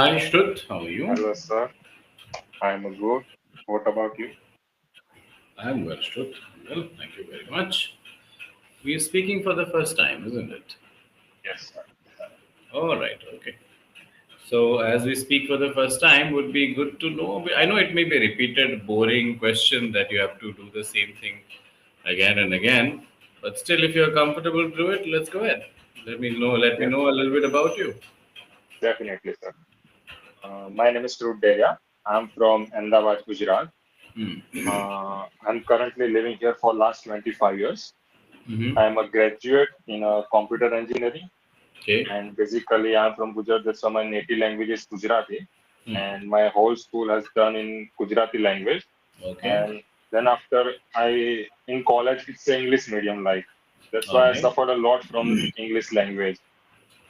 Hi Shruth, how are you? Hello, sir. I'm good. What about you? I'm well, Shruth. Well, thank you very much. We are speaking for the first time, isn't it? Yes, sir. All right, okay. So, as we speak for the first time, would be good to know. I know it may be a repeated, boring question that you have to do the same thing again and again, but still, if you're comfortable to do it, let's go ahead. Let me Yes, know a little bit about you. definitely, sir. My name is Deria. I'm from Ahmedabad, Gujarat. Hmm. I'm currently living here for last 25 years. Mm-hmm. I'm a graduate in computer engineering, Okay. and basically I'm from Gujarat. That's why my native language is Gujarati, Hmm. and my whole school has done in Gujarati language. Okay. And then after in college, it's English medium like. That's All why I right. suffered a lot from English language.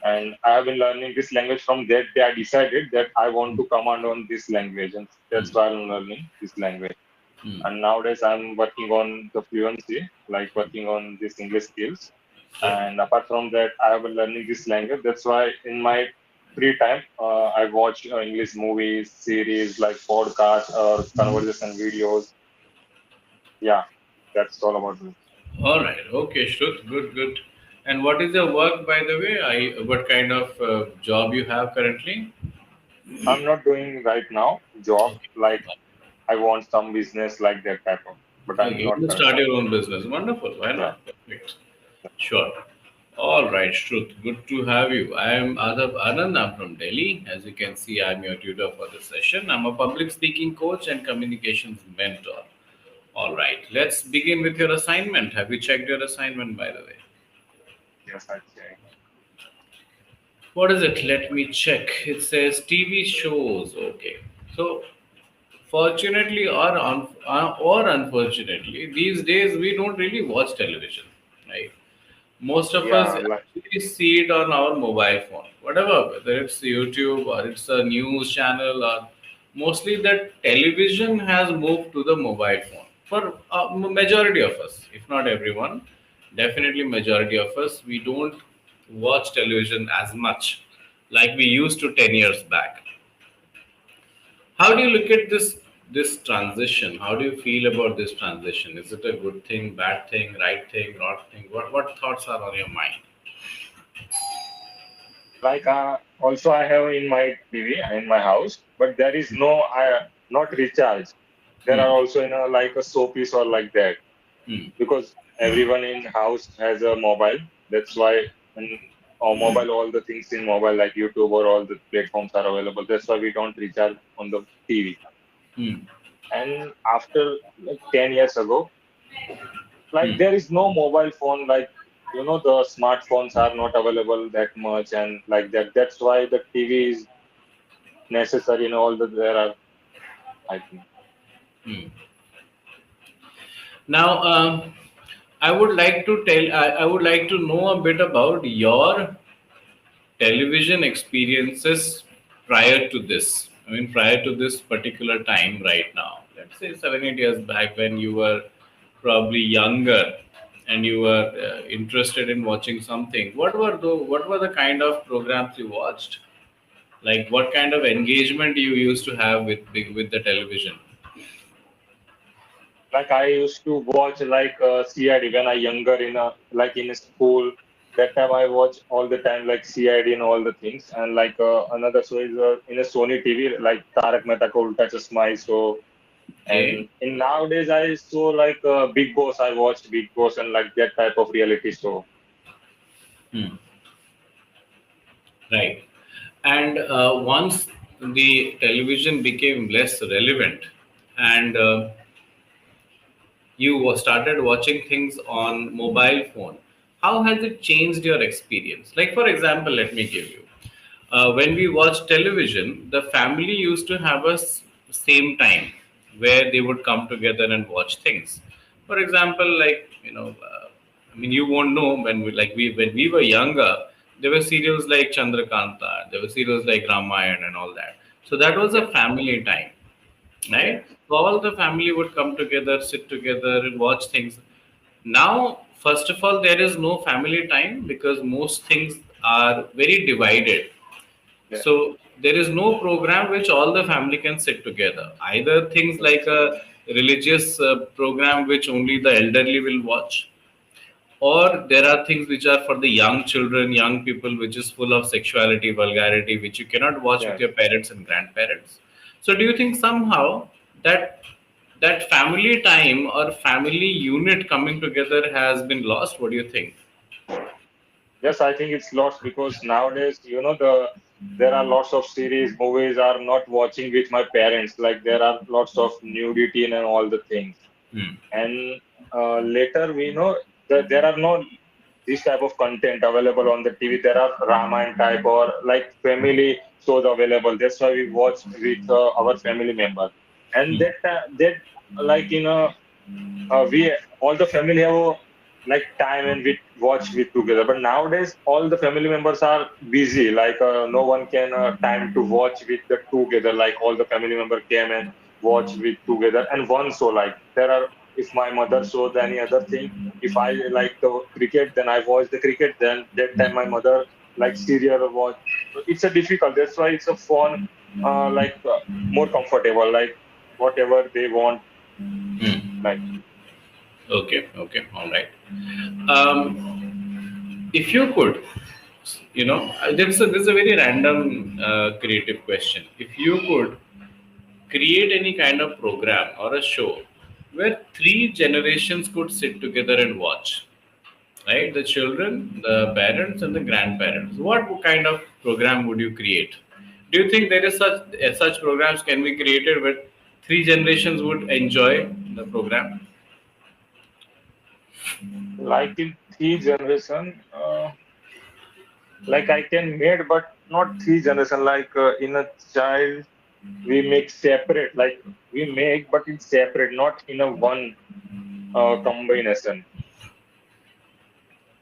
And I have been learning this language from that day. I decided that I want Hmm. to command on this language, and that's Hmm. why I'm learning this language. Hmm. And nowadays I'm working on the fluency, like working on this English skills. Okay. And apart from that, I have been learning this language. That's why in my free time, I watch English movies, series like podcasts or conversation videos. Yeah, that's all about me. All right. Okay, Shruth. Good, good. And what is your work, by the way? What kind of job you have currently? I'm not doing right now job Okay. like I want some business like that type of, but Okay, I'm you not want to start currently. your own business. Wonderful. Why Yeah. not? Perfect. Sure. All right, Shruth. Good to have you. I am Adab Anand. I'm from Delhi. As you can see, I'm your tutor for the session. I'm a public speaking coach and communications mentor. All right. Let's begin with your assignment. Have you checked your assignment, by the way? Yes, I check. What is it? Let me check. It says TV shows. Okay. So, fortunately or unfortunately, these days we don't really watch television, right? Most of us Yeah, like actually see it on our mobile phone, whatever, whether it's YouTube or it's a news channel, or mostly that television has moved to the mobile phone for majority of us, if not everyone. Definitely, majority of us, we don't watch television as much like we used to 10 years back. How do you look at this transition? How do you feel about this transition? Is it a good thing, bad thing, right thing, wrong thing? What thoughts are on your mind? also I have in my TV in my house, but there is no not recharge. There are Hmm. also like a showpiece or like that Hmm. because everyone in house has a mobile. That's why in our mobile all the things in mobile like YouTube or all the platforms are available. That's why we don't recharge on the TV. Hmm. And after like 10 years ago, like Hmm. there is no mobile phone like the smartphones are not available that much and like that. That's why the TV is necessary in all the there are, I think. Hmm. Now, I would like to I would like to know a bit about your television experiences prior to this. I mean, prior to this particular time right now. Let's say 7, 8 years back when you were probably younger and you were interested in watching something. What were the kind of programs you watched? Like what kind of engagement you used to have with the television? Like I used to watch like CID when I younger in a like in a school. That time I watch all the time like CID and all the things. And like another show is in a Sony TV like Tarak Mehta Ka Ulta Chashma I saw. Okay. And in nowadays I saw like Big Boss. I watched Big Boss and like that type of reality show. Hmm. Right. And once the television became less relevant and started watching things on mobile phone, how has it changed your experience? Like, for example, let me give you. When we watch television, the family used to have a same time where they would come together and watch things. For example, like I mean, you won't know when we were younger, there were serials like Chandrakanta, there were serials like Ramayana and all that. So that was a Yes, family time, right? yes. So all the family would come together, sit together, and watch things. Now, first of all, there is no family time because most things are very divided. Yeah. So there is no program which all the family can sit together. Either things like Yes. a religious program which only the elderly will watch, or there are things which are for the young children, young people, which is full of sexuality, vulgarity, which you cannot watch with Yes. your parents and grandparents. So do you think somehow that that family time or family unit coming together has been lost? What do you think? Yes, I think it's lost because nowadays, there are lots of series, movies are not watching with my parents. Like there are lots of nudity and all the things. Hmm. And later we know that there are no this type of content available on the TV. There are Ramayana type or like family shows available. That's why we watch with our family members. And Hmm. that like we all the family have like time and we watch with together. But nowadays, all the family members are busy. Like no one can time to watch with the together. Like all the family member came and watch with together. And one show like there are. If my mother shows any other thing, if I like the cricket, then I watch the cricket. Then that time my mother like serial or watch. So it's a difficult. That's why it's a fun, more comfortable. Like whatever they want. Hmm. Like Okay, okay, all right. If you could, this is a very random, creative question. If you could create any kind of program or a show where three generations could sit together and watch, right? The children, the parents, and the grandparents. What kind of program would you create? Do you think there is such programs can be created where three generations would enjoy the program? like in three generation, like I can made, but not three generation. Like in a child, we make separate. Like we make, but it's separate, not in a one combination.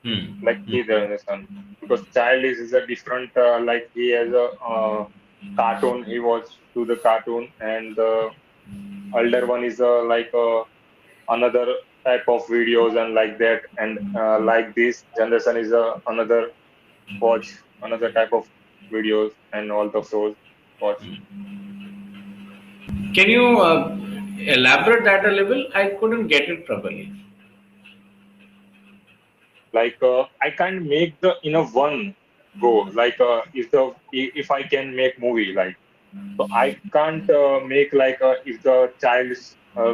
Hmm. Like three generation, because child is a different. Like he has a cartoon. He watch to the cartoon, and the elder one is another type of videos and like that. And like this generation is another watch another type of videos and all the shows watch. Can you elaborate that a little? I couldn't get it properly. Like I can't make the in a one go. Like if I can make movie like so I can't make like if the child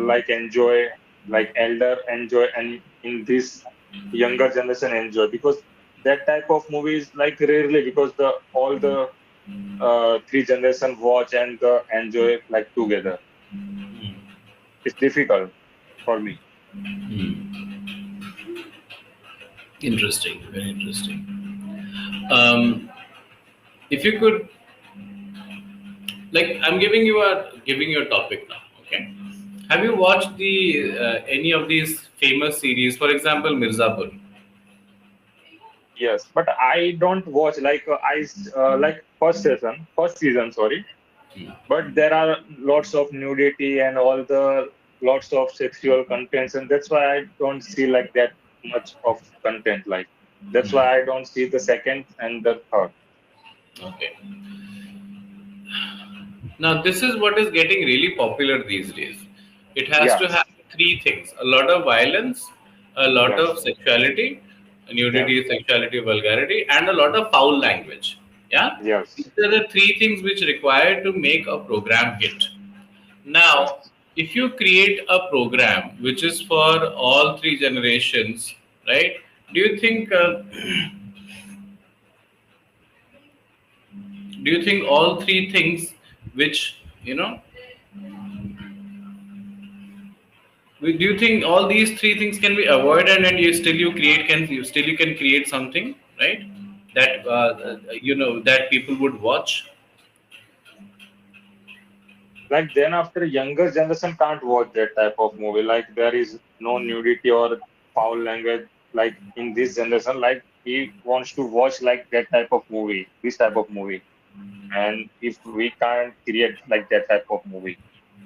like enjoy like elder enjoy and in this younger generation enjoy because that type of movies like rarely because the all the three generation watch and enjoy like together. It's difficult for me. Interesting, very interesting. Um, if you could, like, I'm giving you a topic now. Okay, have you watched the any of these famous series? For example, Mirzapur. Yes, but I don't watch like like first season, sorry. But there are lots of nudity and all the lots of sexual contents, and that's why I don't see like that much of content. Like that's why I don't see the second and the third. Okay. Now, this is what is getting really popular these days. It has to Yes, have three things: a lot of violence, a lot yes, of sexuality, yes, nudity, sexuality, vulgarity, and a lot of foul language. Yeah, yes, these are the three things which require to make a program hit. Now, yes. if you create a program which is for all three generations, right? Do you think? Do you think all three things, which do you think all these three things can be avoided and you still you can create something, right? That that people would watch. Like then after younger generation can't watch that type of movie. Like there is no nudity or foul language. Like in this generation, like he wants to watch like that type of movie, this type of movie. And if we can't create like that type of movie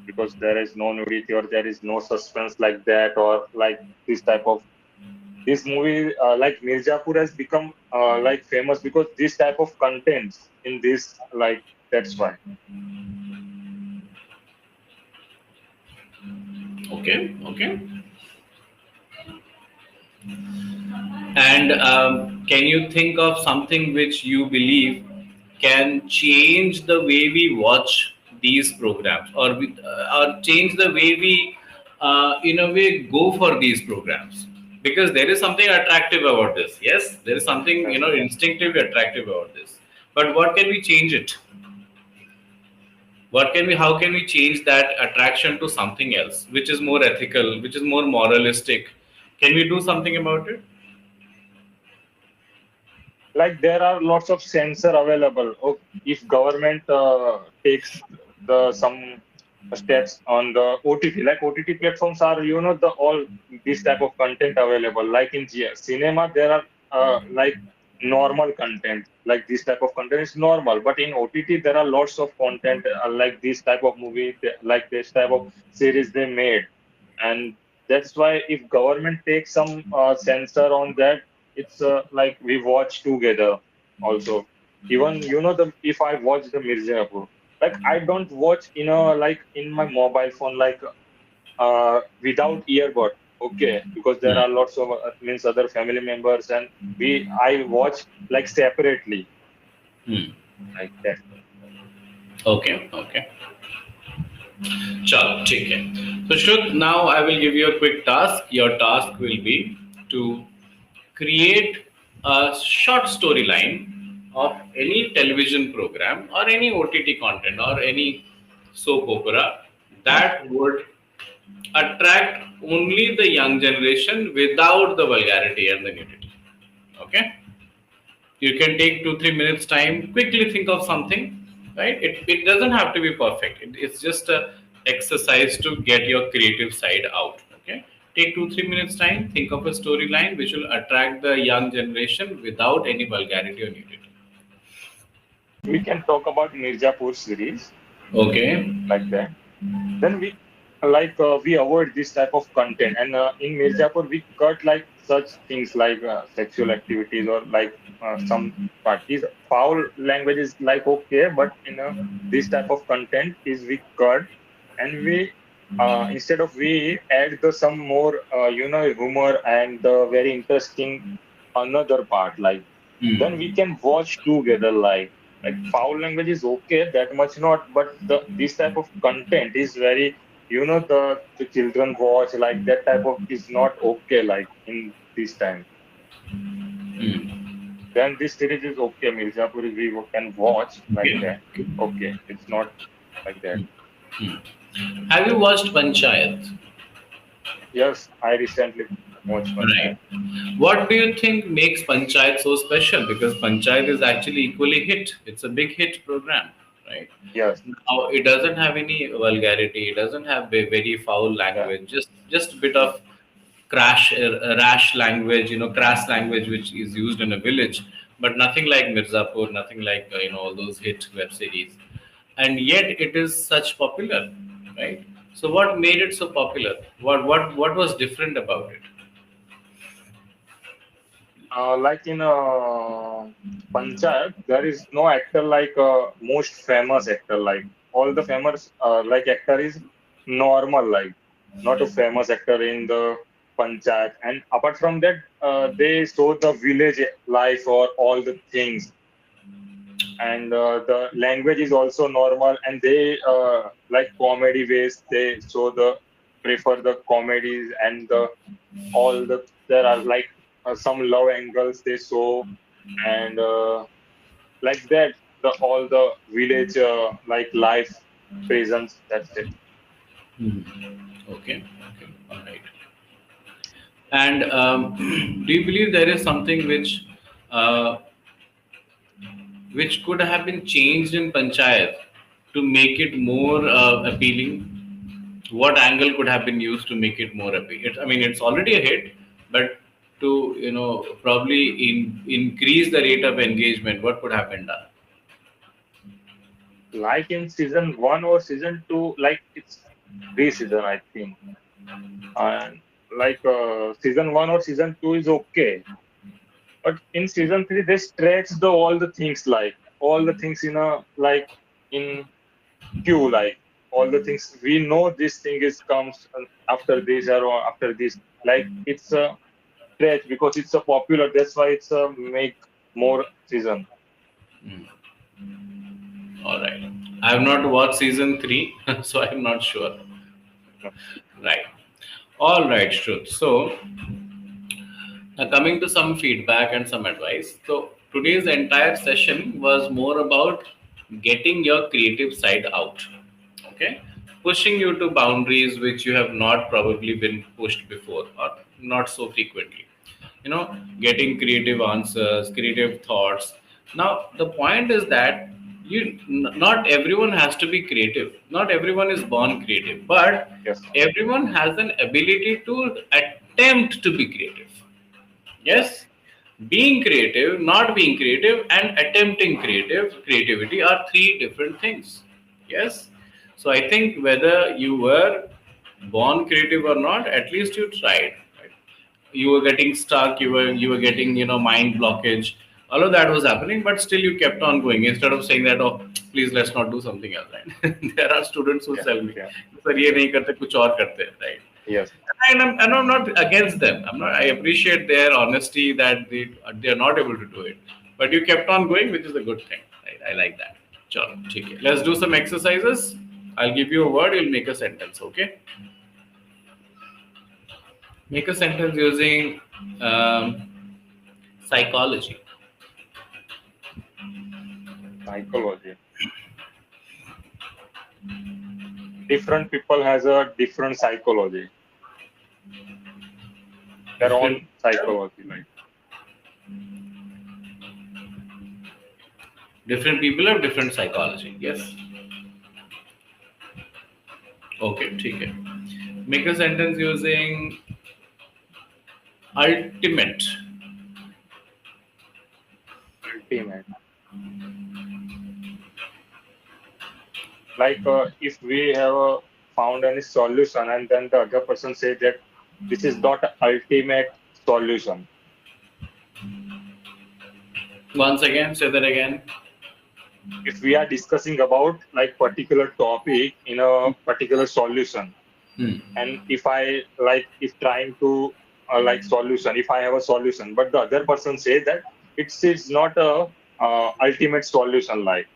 because there is no nudity or there is no suspense like that or like this type of this movie like Mirzapur has become like famous because this type of contents in this, like that's why. Okay, okay. And can you think of something which you believe can change the way we watch these programs, or change the way we, in a way, go for these programs? Because there is something attractive about this. Yes, there is something, Yes. instinctively attractive about this. But what can we change it? What can we? How can we change that attraction to something else, which is more ethical, which is more moralistic? Can we do something about it? Like there are lots of sensor available. If government takes the some steps on the OTT, like OTT platforms are, the all this type of content available. Like in cinema, there are like normal content. Like this type of content is normal, but in OTT there are lots of content like this type of movie, like this type of series they made, and that's why if government takes some censor on that, it's like we watch together also. Even the if I watch the Mirzapur, like I don't watch like in my mobile phone, like without earbud. Okay, because there Hmm. are lots of means other family members, and I watch like separately Hmm. like that. Okay, okay. चलो ठीक है. So Shruti, now I will give you a quick task. Your task will be to create a short storyline of any television program or any OTT content or any soap opera that would attract only the young generation without the vulgarity and the nudity. Okay? You can take 2 3 minutes time, quickly think of something, right? It doesn't have to be perfect. It's just a exercise to get your creative side out. Okay, take 2 3 minutes time, think of a storyline which will attract the young generation without any vulgarity or nudity. We can talk about Mirzapur series Okay. like that. Then we avoid this type of content, and in Mirzapur we cut like such things like sexual activities or like some parties. Foul language is like okay, but this type of content is we cut, and we instead of we add the some more humor and the very interesting another part, like then we Hmm. can watch together, like foul language is okay, that much not, but this type of content is very, the children watch like that type of is not okay, like in this time. Hmm. Then this series is okay. Mirzapur is we can watch like Okay. that. Okay, it's not like that. Hmm. Have you watched Panchayat? Yes, I recently watched Panchayat. Right. What do you think makes Panchayat so special? Because Panchayat is actually equally hit. It's a big hit program, right? Yes, Now it doesn't have any vulgarity. It doesn't have very foul yeah. language. Just a bit of rash language. Crass language which is used in a village, but nothing like Mirzapur. Nothing like all those hit web series. And yet it is such popular, right? So what made it so popular? What was different about it? Like in Panchayat, there is no actor like most famous actor. Like all the famous like actor is normal, like not a famous actor in the Panchayat. And apart from that, they show the village life or all the things, and the language is also normal. And they like comedy ways. They show the prefer the comedies and all the there are like some love angles they show, and like that the all the village like life presence, that's it. Okay, okay, all right. And do you believe there is something uh, which could have been changed in Panchayat to make it more appealing? What angle could have been used to make it more appealing? I mean, it's already a hit, but to probably increase the rate of engagement, what could have been done? Like in season 1 or season 2, like it's 3 season I think, like season one or season two is okay, but in season three they stretch the all the things in a like in queue, like all the things we know this thing is comes after this or after this, like it's a stretch because it's a popular. That's why it's a make more season. All right. I have not watched season three, so I'm not sure. Right. All right, Shruth. So, now coming to some feedback and some advice. So, today's entire session was more about getting your creative side out. Okay. Pushing you to boundaries which you have not probably been pushed before or not so frequently. Getting creative answers, creative thoughts. Now, the point is that not everyone has to be creative. Not everyone is born creative, but Yes, everyone has an ability to attempt to be creative. Yes, yes, being creative, not being creative, and attempting creativity are three different things. Yes, so I think whether you were born creative or not, at least you tried. Right? You were getting stuck. You were getting mind blockage. All of that was happening, but still you kept on going instead of saying that, oh, please let's not do something else. Right? There are students who yeah, tell me, yeah, sir, ये नहीं करते कुछ और करते हैं, right? yes, And I'm not against them. I appreciate their honesty that they are not able to do it. But you kept on going, which is a good thing. Right? I like that. Chalo, theek hai. Let's do some exercises. I'll give you a word. You'll make a sentence. Okay. Make a sentence using psychology. psychology. Different people has a different psychology, their Different own psychology, like different people have different psychology. Yes. Okay. ठीक है. Make a sentence using ultimate. ultimate. Like if we have found any solution and then the other person say that this is not a ultimate solution. Once again, say that again. If we are discussing about like particular topic in a particular solution, Hmm. and if I like if trying to like solution, if I have a solution, but the other person say that it's not a ultimate solution, like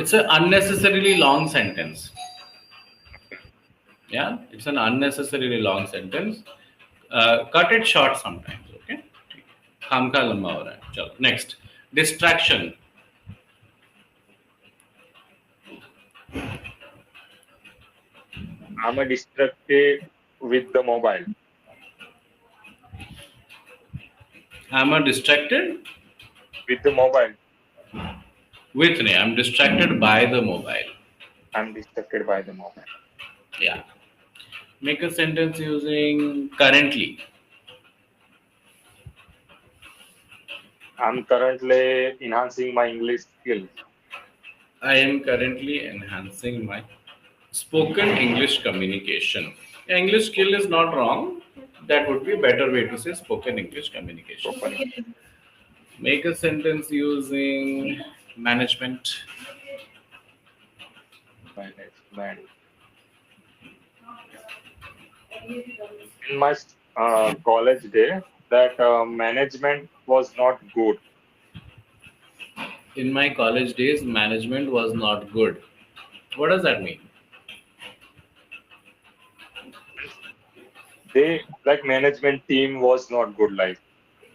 It's an unnecessarily long sentence. Yeah, it's an unnecessarily long sentence. Cut it short sometimes. Okay. खामखा लंबा हो रहा है. चलो next. Distraction. I'm a distracted with the mobile. I'm a distracted With the mobile, with me. I'm distracted by the mobile. I'm distracted by the mobile. Yeah. Make a sentence using currently. I'm currently enhancing my English skills. I am currently enhancing my spoken English communication. Yeah, English skill is not wrong. That would be a better way to say spoken English communication. Spoken Make a sentence using management. management. In my college day, that management was not good. In my college days, management was not good. What does that mean? They like management team was not good. Like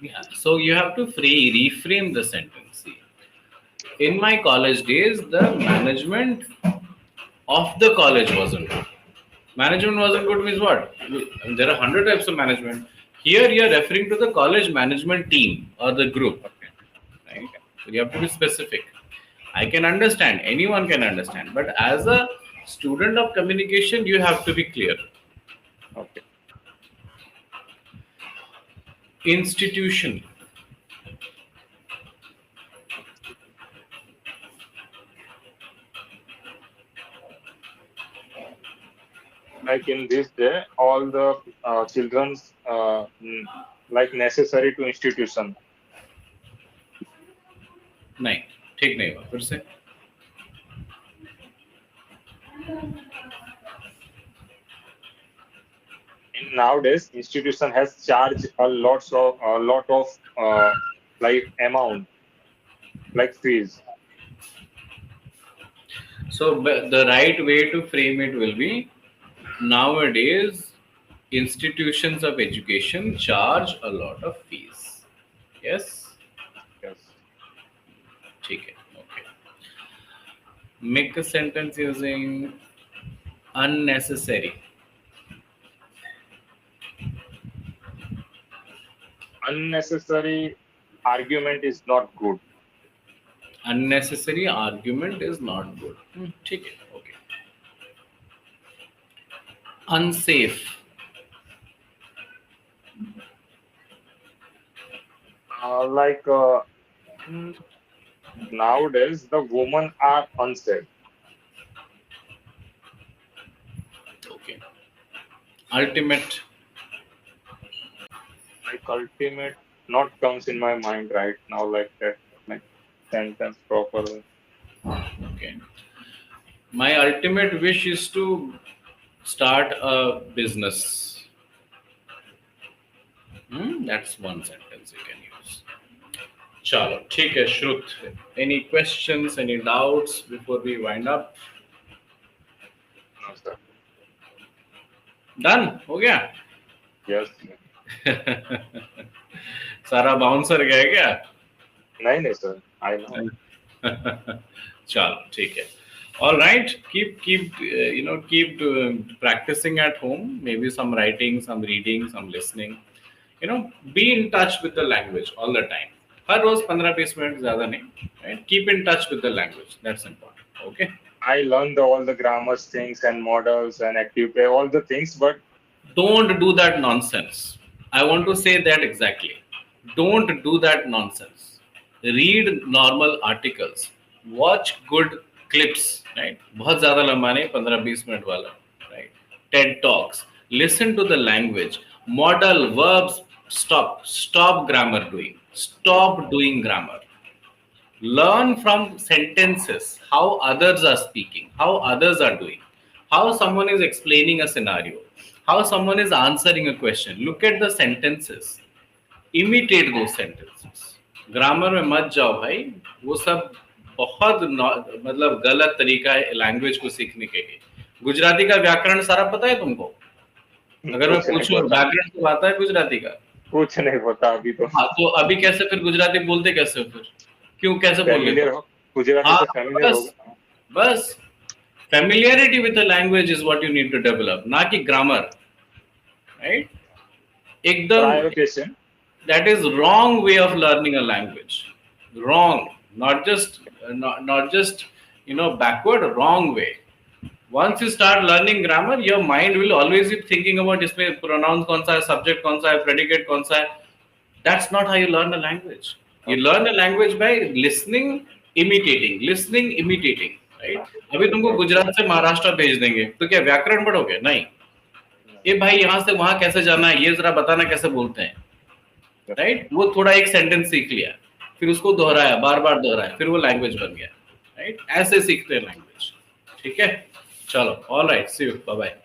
Yeah. So you have to reframe the sentence. See, in my college days, the management of the college wasn't good. Management wasn't good means what? I mean, there are 100 types of management. Here you are referring to the college management team or the group. okay, Right? okay, So you have to be specific. I can understand, anyone can understand, but as a student of communication, you have to be clear. okay. Institution. like in this day, all the children's like necessary to institution. नहीं, ठीक नहीं हुआ फिर से. In nowadays, institution has charged a lot of like amount like fees. So the right way to frame it will be, nowadays institutions of education charge a lot of fees. Yes, Yes. ठीक है. Okay. Make a sentence using unnecessary. Unnecessary argument is not good. Unnecessary argument is not good. ठीक है. Okay. Unsafe. Like mm, nowadays, the women are unsafe. Okay. Ultimate. Like ultimate not comes in my mind right now like that, like sentence properly. Okay. My ultimate wish is to start a business. That's one sentence you can use. चलो ठीक है श्रुत. Any questions, any doubts before we wind up? No, sir. Done? हो गया? Yes. सारा bouncer गया क्या? नहीं सर, I know. चलो ठीक है. All right, keep practicing at home. Maybe some writing, some reading, some listening. Be in touch with the language all the time. हर रोज 15-20 मिनट ज्यादा नहीं. Right? Keep in touch with the language. That's important. Okay. I learned all the grammar things and models and active play, all the things, but Don't do that nonsense. I want to say that exactly. Don't do that nonsense. Read normal articles. Watch good clips. Right? बहुत ज़्यादा लंबा नहीं, 15-20 minute वाला. Right? TED talks. Listen to the language. Model verbs. Stop grammar doing. Stop doing grammar. Learn from sentences, how others are speaking, how others are doing, how someone is explaining a scenario, how someone is answering a question. Look at the sentences, imitate those sentences. Grammar में मत जाओ भाई, वो सब बहुत मतलब गलत तरीका है लैंग्वेज को सीखने के लिए. गुजराती का व्याकरण सारा पता है तुमको? अगर मैं पूछूं व्याकरण तो आता है गुजराती का? कुछ नहीं पता अभी तो. हाँ, तो अभी कैसे फिर गुजराती बोलते कैसे हो फिर? क्यों कैसे बोल रहे हो? गुजराती से फैमिलियर होगा. बस familiarity with the language is what you need to develop, ना कि grammar. Right? एकदम. I have a question. That is wrong way of learning a language. Wrong. Not just backward. Wrong way. Once you start learning grammar, your mind will always be thinking about इसमें pronoun कौन सा है, subject कौन सा है, predicate कौन सा है. That's not how you learn a language. You learn a language by listening, imitating. Right? अभी तुमको गुजरात से महाराष्ट्र भेज देंगे तो क्या व्याकरण पढ़ोगे? नहीं. ये भाई यहाँ से वहां कैसे जाना है, ये जरा बताना कैसे बोलते हैं. राइट? वो थोड़ा एक सेंटेंस सीख लिया, फिर उसको दोहराया, बार बार दोहराया, फिर वो लैंग्वेज बन गया. राइट? ऐसे सीखते हैं लैंग्वेज. ठीक है, चलो. All right, see you, bye bye.